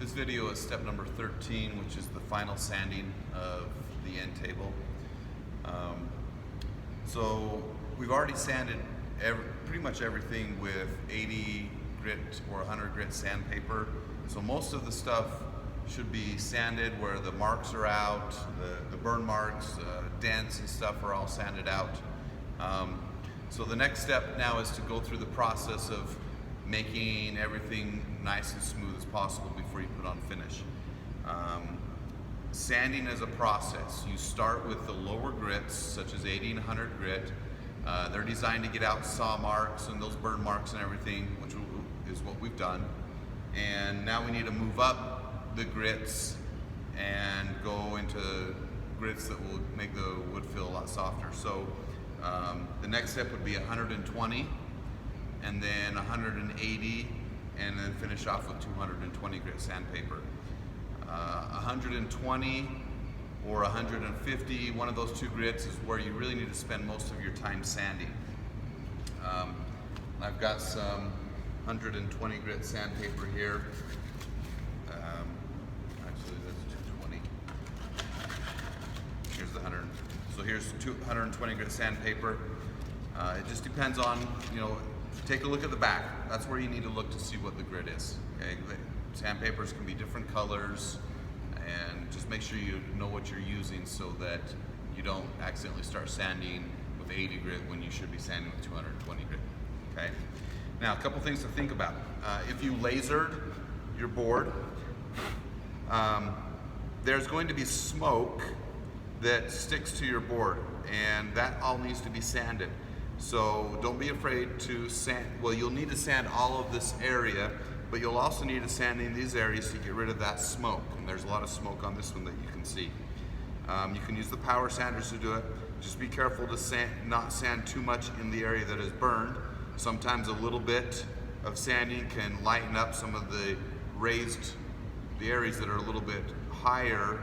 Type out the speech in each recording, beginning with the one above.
This video is step number 13, which is the final sanding of the end table. So we've already sanded pretty much everything with 80 grit or 100 grit sandpaper. So most of the stuff should be sanded where the marks are out, the burn marks, dents and stuff are all sanded out. So the next step now is to go through the process of making everything nice and smooth as possible before you put on finish. Sanding is a process. You start with the lower grits, such as 80 and 100 grit. They're designed to get out saw marks and those burn marks and everything, which is what we've done. And now we need to move up the grits and go into grits that will make the wood feel a lot softer. So the next step would be 120, and then 180, and then finish off with 220 grit sandpaper. 120 or 150, one of those two grits is where you really need to spend most of your time sanding. I've got some 120 grit sandpaper here. Actually, that's 220. Here's the 100. So here's 120 grit sandpaper. It just depends on, take a look at the back. That's where you need to look to see what the grit is. Okay, sandpapers can be different colors, and just make sure you know what you're using so that you don't accidentally start sanding with 80 grit when you should be sanding with 220 grit. Okay. Now, a couple things to think about. If you lasered your board, there's going to be smoke that sticks to your board, and that all needs to be sanded. So don't be afraid to sand. Well, you'll need to sand all of this area, but you'll also need to sand in these areas to get rid of that smoke. And there's a lot of smoke on this one that you can see. You can use the power sanders to do it. Just be careful to not sand too much in the area that is burned. Sometimes a little bit of sanding can lighten up some of the areas that are a little bit higher,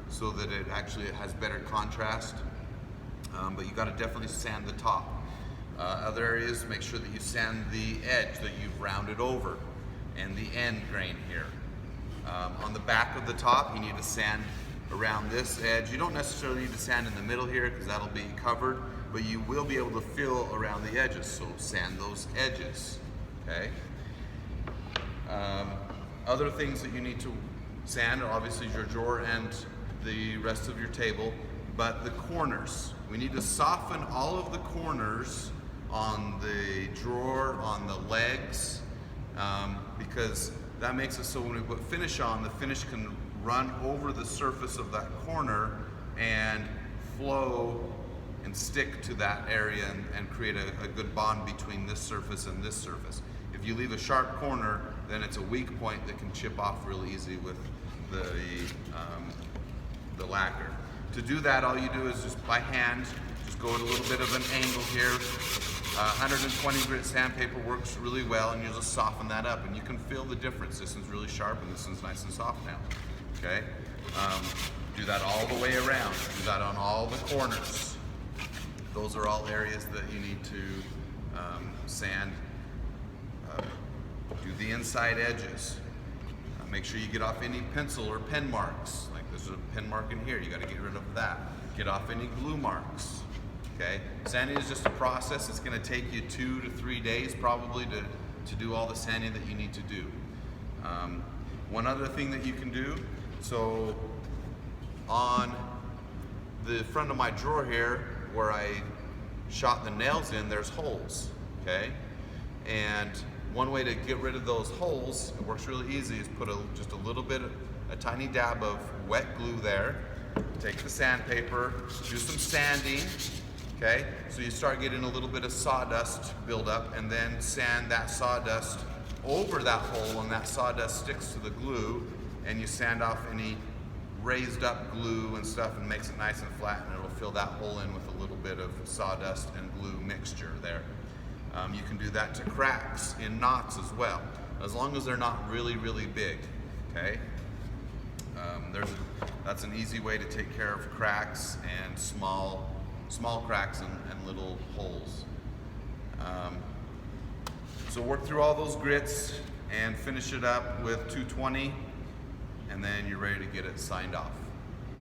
so that it actually has better contrast. But you got to definitely sand the top. Other areas, make sure that you sand the edge that you've rounded over and the end grain here. On the back of the top, you need to sand around this edge. You don't necessarily need to sand in the middle here because that'll be covered, but you will be able to feel around the edges, so sand those edges, okay? Other things that you need to sand are obviously your drawer and the rest of your table, but the corners. We need to soften all of the corners on the drawer, on the legs, because that makes it so when we put finish on, the finish can run over the surface of that corner and flow and stick to that area and create a good bond between this surface and this surface. If you leave a sharp corner, then it's a weak point that can chip off real easy with the lacquer. To do that, all you do is just by hand, just go at a little bit of an angle here. 120 grit sandpaper works really well, and you just soften that up, and you can feel the difference. This one's really sharp, and this one's nice and soft now. Okay? Do that all the way around. Do that on all the corners. Those are all areas that you need to sand. Do the inside edges. Make sure you get off any pencil or pen marks. Like there's a pen mark in here, you got to get rid of that. Get off any glue marks. Okay? Sanding is just a process. It's going to take you 2 to 3 days probably to do all the sanding that you need to do. One other thing that you can do, so on the front of my drawer here where I shot the nails in, there's holes. Okay? And one way to get rid of those holes, it works really easy, is put just a little bit, a tiny dab of wet glue there. Take the sandpaper, do some sanding, okay? So you start getting a little bit of sawdust build up, and then sand that sawdust over that hole, and that sawdust sticks to the glue, and you sand off any raised up glue and stuff and makes it nice and flat, and it'll fill that hole in with a little bit of sawdust and glue mixture there. You can do that to cracks in knots as well, as long as they're not really, really big, okay? That's an easy way to take care of cracks and small cracks and little holes. So work through all those grits and finish it up with 220 and then you're ready to get it signed off.